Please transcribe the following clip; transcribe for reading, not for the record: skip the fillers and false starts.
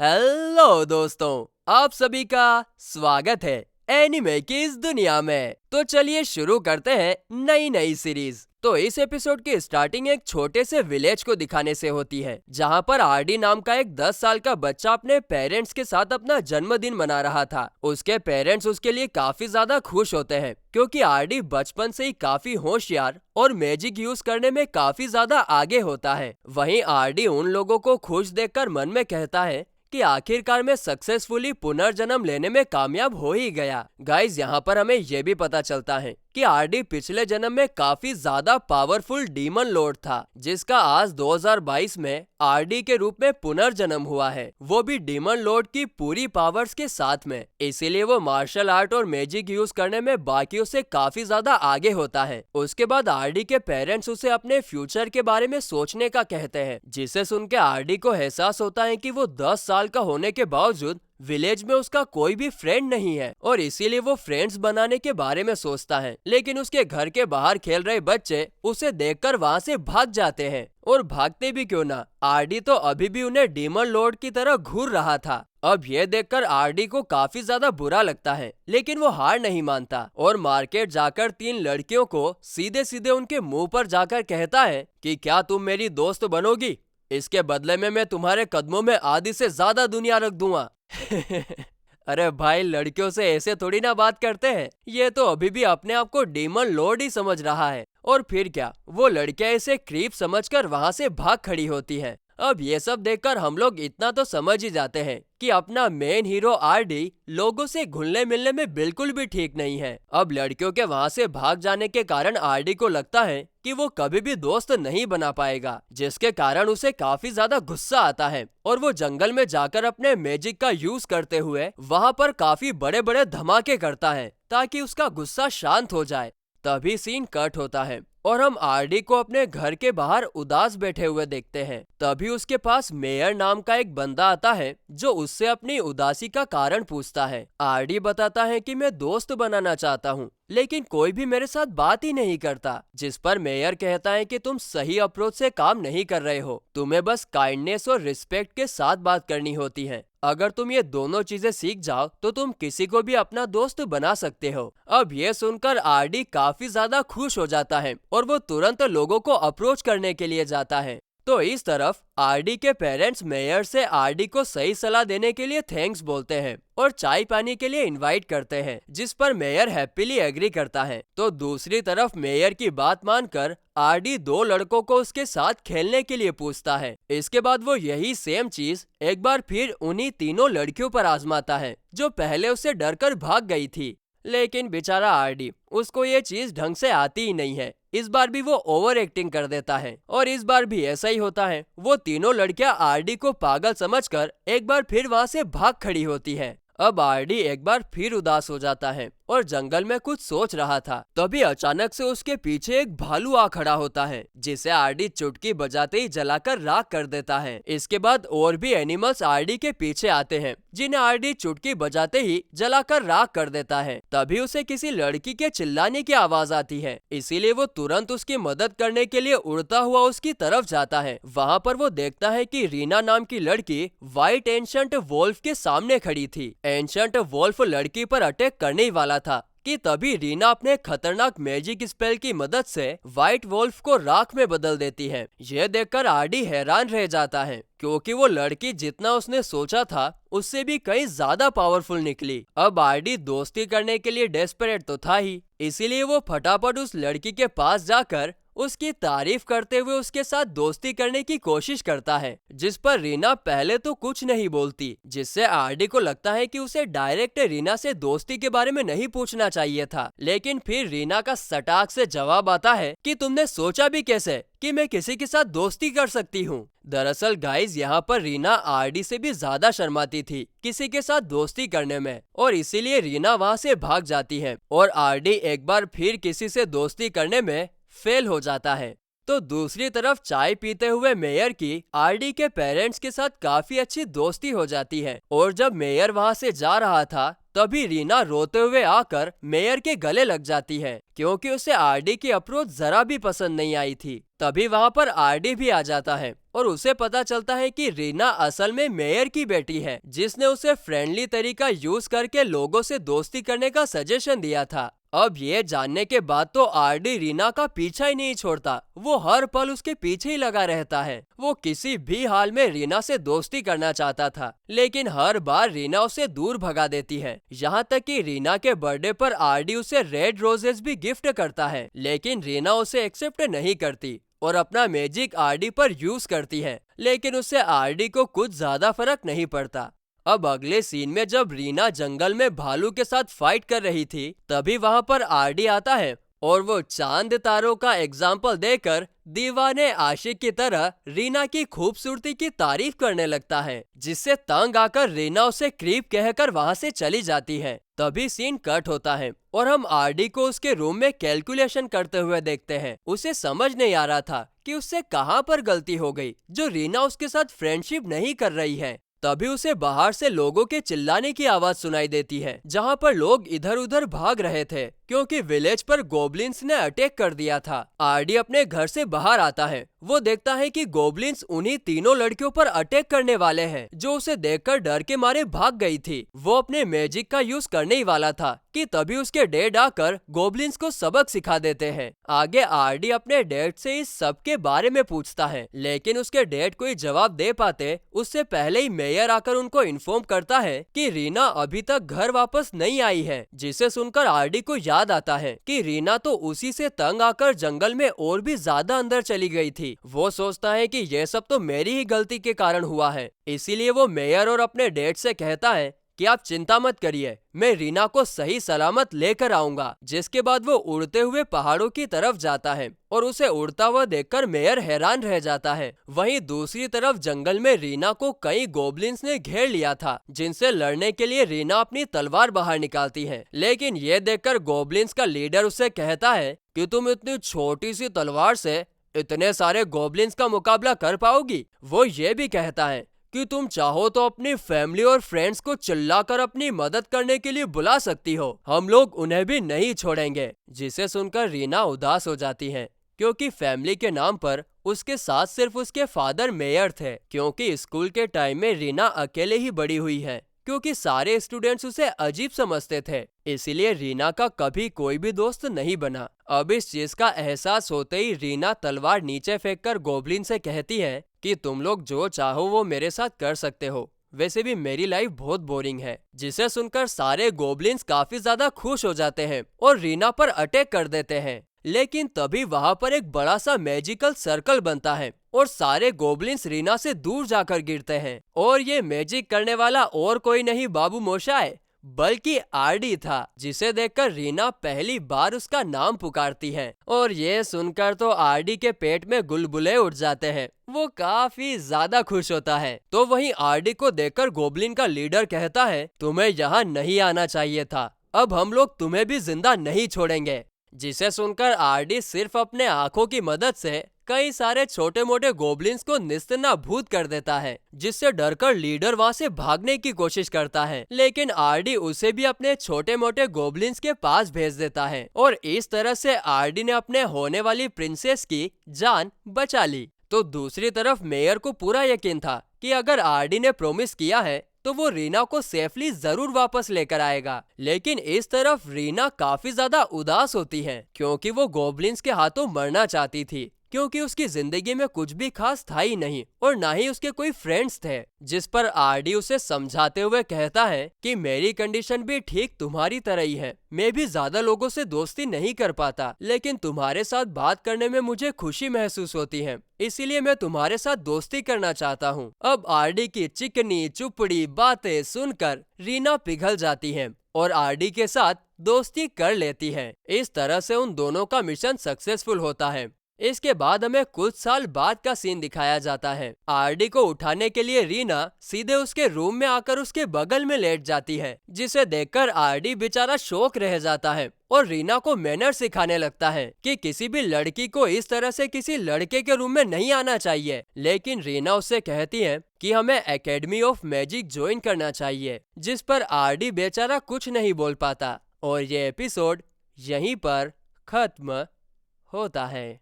Hello दोस्तों, आप सभी का स्वागत है एनिमे की इस दुनिया में। तो चलिए शुरू करते हैं नई नई सीरीज। तो इस एपिसोड की स्टार्टिंग एक छोटे से विलेज को दिखाने से होती है, जहां पर आरडी नाम का एक 10 साल का बच्चा अपने पेरेंट्स के साथ अपना जन्मदिन मना रहा था। उसके पेरेंट्स उसके लिए काफी ज्यादा खुश होते हैं, क्योंकि आरडी बचपन से ही काफी होशियार और मैजिक यूज करने में काफी ज्यादा आगे होता है। वहीं आरडी उन लोगों को खुश देखकर मन में कहता है कि आखिरकार मैं सक्सेसफुली पुनर्जन्म लेने में कामयाब हो ही गया। गाइस, यहाँ पर हमें ये भी पता चलता है कि आरडी पिछले जन्म में काफी ज्यादा पावरफुल डीमन लॉर्ड था, जिसका आज 2022 में आरडी के रूप में पुनर्जन्म हुआ है, वो भी डीमन लॉर्ड की पूरी पावर्स के साथ में। इसीलिए वो मार्शल आर्ट और मैजिक यूज करने में बाकियों से काफी ज्यादा आगे होता है। उसके बाद आरडी के पेरेंट्स उसे अपने फ्यूचर के बारे में सोचने का कहते हैं, जिसे सुन के आरडी को एहसास होता है कि वो 10 साल का होने के बावजूद विलेज में उसका कोई भी फ्रेंड नहीं है, और इसीलिए वो फ्रेंड्स बनाने के बारे में सोचता है। लेकिन उसके घर के बाहर खेल रहे बच्चे उसे देखकर वहाँ से भाग जाते हैं, और भागते भी क्यों ना, आरडी तो अभी भी उन्हें डीमन लॉर्ड की तरह घूर रहा था। अब ये देखकर आरडी को काफी ज्यादा बुरा लगता है, लेकिन वो हार नहीं मानता और मार्केट जाकर 3 लड़कियों को सीधे सीधे उनके मुंह पर जाकर कहता है कि क्या तुम मेरी दोस्त बनोगी? इसके बदले में मैं तुम्हारे कदमों में आधी से ज्यादा दुनिया रख दूंगा। अरे भाई, लड़कियों से ऐसे थोड़ी ना बात करते हैं। ये तो अभी भी अपने आप को डीमन लॉर्ड ही समझ रहा है। और फिर क्या, वो लड़कियां इसे क्रीप समझकर वहां से भाग खड़ी होती हैं। अब ये सब देखकर हम लोग इतना तो समझ ही जाते हैं कि अपना मेन हीरो आरडी लोगों से घुलने मिलने में बिल्कुल भी ठीक नहीं है। अब लड़कियों के वहां से भाग जाने के कारण आरडी को लगता है कि वो कभी भी दोस्त नहीं बना पाएगा, जिसके कारण उसे काफी ज्यादा गुस्सा आता है और वो जंगल में जाकर अपने मैजिक का यूज करते हुए वहां पर काफी बड़े बड़े धमाके करता है ताकि उसका गुस्सा शांत हो जाए। तभी सीन कट होता है और हम आरडी को अपने घर के बाहर उदास बैठे हुए देखते हैं। तभी उसके पास मेयर नाम का एक बंदा आता है, जो उससे अपनी उदासी का कारण पूछता है। आरडी बताता है कि मैं दोस्त बनाना चाहता हूँ, लेकिन कोई भी मेरे साथ बात ही नहीं करता। जिस पर मेयर कहता है कि तुम सही अप्रोच से काम नहीं कर रहे हो, तुम्हें बस काइंडनेस और रिस्पेक्ट के साथ बात करनी होती है। अगर तुम ये दोनों चीजें सीख जाओ तो तुम किसी को भी अपना दोस्त बना सकते हो। अब ये सुनकर आरडी काफी ज्यादा खुश हो जाता है और वो तुरंत लोगों को अप्रोच करने के लिए जाता है। तो इस तरफ आरडी के पेरेंट्स मेयर से आरडी को सही सलाह देने के लिए थैंक्स बोलते हैं और चाय पानी के लिए इनवाइट करते हैं, जिस पर मेयर हैप्पीली एग्री करता है। तो दूसरी तरफ मेयर की बात मानकर आरडी 2 लड़कों को उसके साथ खेलने के लिए पूछता है। इसके बाद वो यही सेम चीज एक बार फिर उन्हीं तीनों लड़कियों पर आजमाता है, जो पहले उससे डरकर भाग गई थी। लेकिन बेचारा आरडी, उसको ये चीज ढंग से आती ही नहीं है। इस बार भी वो ओवर एक्टिंग कर देता है और इस बार भी ऐसा ही होता है। वो तीनों लड़कियां आरडी को पागल समझकर एक बार फिर वहां से भाग खड़ी होती है। अब आरडी एक बार फिर उदास हो जाता है और जंगल में कुछ सोच रहा था। तभी अचानक से उसके पीछे एक भालू आ खड़ा होता है, जिसे आरडी चुटकी बजाते ही जलाकर राख कर देता है। इसके बाद और भी एनिमल्स आरडी के पीछे आते हैं, जिन्हें आरडी चुटकी बजाते ही जलाकर राख कर देता है। तभी उसे किसी लड़की के चिल्लाने की आवाज आती है, इसीलिए वो तुरंत उसकी मदद करने के लिए उड़ता हुआ उसकी तरफ जाता है। वहाँ पर वो देखता है कि रीना नाम की लड़की व्हाइट एंशंट वोल्फ के सामने खड़ी थी। एंशंट वोल्फ लड़की पर अटैक करने ही वाला था कि तभी रीना अपने खतरनाक मैजिक स्पेल की मदद से व्हाइट वोल्फ को राख में बदल देती है। यह देखकर आरडी हैरान रह जाता है, क्योंकि वो लड़की जितना उसने सोचा था उससे भी कहीं ज्यादा पावरफुल निकली। अब आरडी दोस्ती करने के लिए डेस्परेट तो था ही, इसीलिए वो फटाफट उस लड़की के पास जाकर उसकी तारीफ करते हुए उसके साथ दोस्ती करने की कोशिश करता है, जिस पर रीना पहले तो कुछ नहीं बोलती, जिससे आरडी को लगता है कि उसे डायरेक्ट रीना से दोस्ती के बारे में नहीं पूछना चाहिए था। लेकिन फिर रीना का सटाक से जवाब आता है कि तुमने सोचा भी कैसे कि मैं किसी के साथ दोस्ती कर सकती हूँ। दरअसल गाइज, यहाँ पर रीना आरडी से भी ज्यादा शर्माती थी किसी के साथ दोस्ती करने में, और इसीलिए रीना वहाँ से भाग जाती है और आरडी एक बार फिर किसी से दोस्ती करने में फेल हो जाता है। तो दूसरी तरफ चाय पीते हुए मेयर की आरडी के पेरेंट्स के साथ काफी अच्छी दोस्ती हो जाती है, और जब मेयर वहां से जा रहा था तभी रीना रोते हुए आकर मेयर के गले लग जाती है, क्योंकि उसे आरडी की अप्रोच जरा भी पसंद नहीं आई थी। तभी वहाँ पर आरडी भी आ जाता है और उसे पता चलता है कि रीना असल में मेयर की बेटी है, जिसने उसे फ्रेंडली तरीका यूज करके लोगों से दोस्ती करने का सजेशन दिया था। अब ये जानने के बाद तो आरडी रीना का पीछा ही नहीं छोड़ता, वो हर पल उसके पीछे ही लगा रहता है। वो किसी भी हाल में रीना से दोस्ती करना चाहता था, लेकिन हर बार रीना उसे दूर भगा देती है। यहाँ तक कि रीना के बर्थडे पर आरडी उसे रेड रोजेस भी गिफ्ट करता है, लेकिन रीना उसे एक्सेप्ट नहीं करती और अपना मैजिक आरडी पर यूज करती है, लेकिन उससे आरडी को कुछ ज्यादा फर्क नहीं पड़ता। अब अगले सीन में जब रीना जंगल में भालू के साथ फाइट कर रही थी, तभी वहां पर आरडी आता है और वो चांद तारों का एग्जाम्पल देकर दीवाने आशिक की तरह रीना की खूबसूरती की तारीफ करने लगता है, जिससे तंग आकर रीना उसे क्रीप कहकर वहां से चली जाती है। तभी सीन कट होता है और हम आरडी को उसके रूम में कैलकुलेशन करते हुए देखते हैं। उसे समझ नहीं आ रहा था कि उससे कहां पर गलती हो गई जो रीना उसके साथ फ्रेंडशिप नहीं कर रही है। तभी उसे बाहर से लोगों के चिल्लाने की आवाज सुनाई देती है, जहां पर लोग इधर उधर भाग रहे थे क्योंकि विलेज पर गोब्लिन्स ने अटैक कर दिया था। आरडी अपने घर से बाहर आता है। वो देखता है कि गोब्लिन्स उन्हीं तीनों लड़कियों पर अटैक करने वाले हैं, जो उसे देखकर डर के मारे भाग गई थी। वो अपने मैजिक का यूज करने ही वाला था कि तभी उसके डैड आकर गोब्लिन्स को सबक सिखा देते हैं। आगे आरडी अपने डैड से इस सब के बारे में पूछता है, लेकिन उसके डैड कोई जवाब दे पाते उससे पहले ही मेयर आकर उनको इन्फॉर्म करता है कि रीना अभी तक घर वापस नहीं आई है, जिसे सुनकर आरडी को याद आता है कि रीना तो उसी से तंग आकर जंगल में और भी ज्यादा अंदर चली गई थी। वो सोचता है कि ये सब तो मेरी ही गलती के कारण हुआ है, इसीलिए वो मेयर और अपने डैड से कहता है कि आप चिंता मत करिए, मैं रीना को सही सलामत लेकर आऊंगा। जिसके बाद वो उड़ते हुए पहाड़ों की तरफ जाता है और उसे उड़ता हुआ देखकर मेयर हैरान रह जाता है। वहीं दूसरी तरफ जंगल में रीना को कई गोब्लिन्स ने घेर लिया था, जिनसे लड़ने के लिए रीना अपनी तलवार बाहर निकालती है, लेकिन ये देखकर गोब्लिन्स का लीडर उसे कहता है कि तुम इतनी छोटी सी तलवार से इतने सारे गोब्लिन्स का मुकाबला कर पाओगी। वो ये भी कहता है कि तुम चाहो तो अपनी फैमिली और फ्रेंड्स को चिल्लाकर अपनी मदद करने के लिए बुला सकती हो, हम लोग उन्हें भी नहीं छोड़ेंगे। जिसे सुनकर रीना उदास हो जाती है, क्योंकि फैमिली के नाम पर उसके साथ सिर्फ उसके फादर मेयर थे। क्योंकि स्कूल के टाइम में रीना अकेले ही बड़ी हुई है, क्योंकि सारे स्टूडेंट्स उसे अजीब समझते थे, इसीलिए रीना का कभी कोई भी दोस्त नहीं बना। अब इस चीज का एहसास होते ही रीना तलवार नीचे फेंककर गोब्लिन से कहती है कि तुम लोग जो चाहो वो मेरे साथ कर सकते हो, वैसे भी मेरी लाइफ बहुत बोरिंग है। जिसे सुनकर सारे गोब्लिन्स काफी ज्यादा खुश हो जाते हैं और रीना पर अटैक कर देते हैं। लेकिन तभी वहां पर एक बड़ा सा मैजिकल सर्कल बनता है और सारे गोब्लिन्स रीना से दूर जाकर गिरते हैं। और ये मैजिक करने वाला और कोई नहीं बाबू मोशाय बल्कि आरडी था, जिसे देखकर रीना पहली बार उसका नाम पुकारती है। और ये सुनकर तो आरडी के पेट में गुलगुले उठ जाते हैं, वो काफी ज्यादा खुश होता है। तो वहीं आरडी को देखकर गोब्लिन का लीडर कहता है, तुम्हें यहाँ नहीं आना चाहिए था, अब हम लोग तुम्हें भी जिंदा नहीं छोड़ेंगे। जिसे सुनकर आरडी सिर्फ अपने आंखों की मदद से कई सारे छोटे मोटे गोब्लिन्स को निस्तेनाबूद कर देता है, जिससे डरकर लीडर वहां से भागने की कोशिश करता है, लेकिन आरडी उसे भी अपने छोटे मोटे गोब्लिन्स के पास भेज देता है। और इस तरह से आरडी ने अपने होने वाली प्रिंसेस की जान बचा ली। तो दूसरी तरफ मेयर को पूरा यकीन था कि अगर आरडी ने प्रॉमिस किया है तो वो रीना को सेफली जरूर वापस लेकर आएगा। लेकिन इस तरफ रीना काफी ज्यादा उदास होती है, क्योंकि वो गोब्लिन्स के हाथों मरना चाहती थी, क्योंकि उसकी जिंदगी में कुछ भी खास था ही नहीं और ना ही उसके कोई फ्रेंड्स थे। जिस पर आरडी उसे समझाते हुए कहता है कि मेरी कंडीशन भी ठीक तुम्हारी तरह ही है, मैं भी ज्यादा लोगों से दोस्ती नहीं कर पाता, लेकिन तुम्हारे साथ बात करने में मुझे खुशी महसूस होती है, इसीलिए मैं तुम्हारे साथ दोस्ती करना चाहता हूँ। अब आरडी की चिकनी चुपड़ी बातें सुनकर रीना पिघल जाती है और आरडी के साथ दोस्ती कर लेती है। इस तरह से उन दोनों का मिशन सक्सेसफुल होता है। इसके बाद हमें कुछ साल बाद का सीन दिखाया जाता है। आरडी को उठाने के लिए रीना सीधे उसके रूम में आकर उसके बगल में लेट जाती है, जिसे देखकर आरडी बेचारा शौक रह जाता है और रीना को मैनर सिखाने लगता है कि किसी भी लड़की को इस तरह से किसी लड़के के रूम में नहीं आना चाहिए। लेकिन रीना उससे कहती है कि हमें एकेडमी ऑफ मैजिक ज्वाइन करना चाहिए, जिस पर आरडी बेचारा कुछ नहीं बोल पाता और ये एपिसोड यहीं पर खत्म होता है।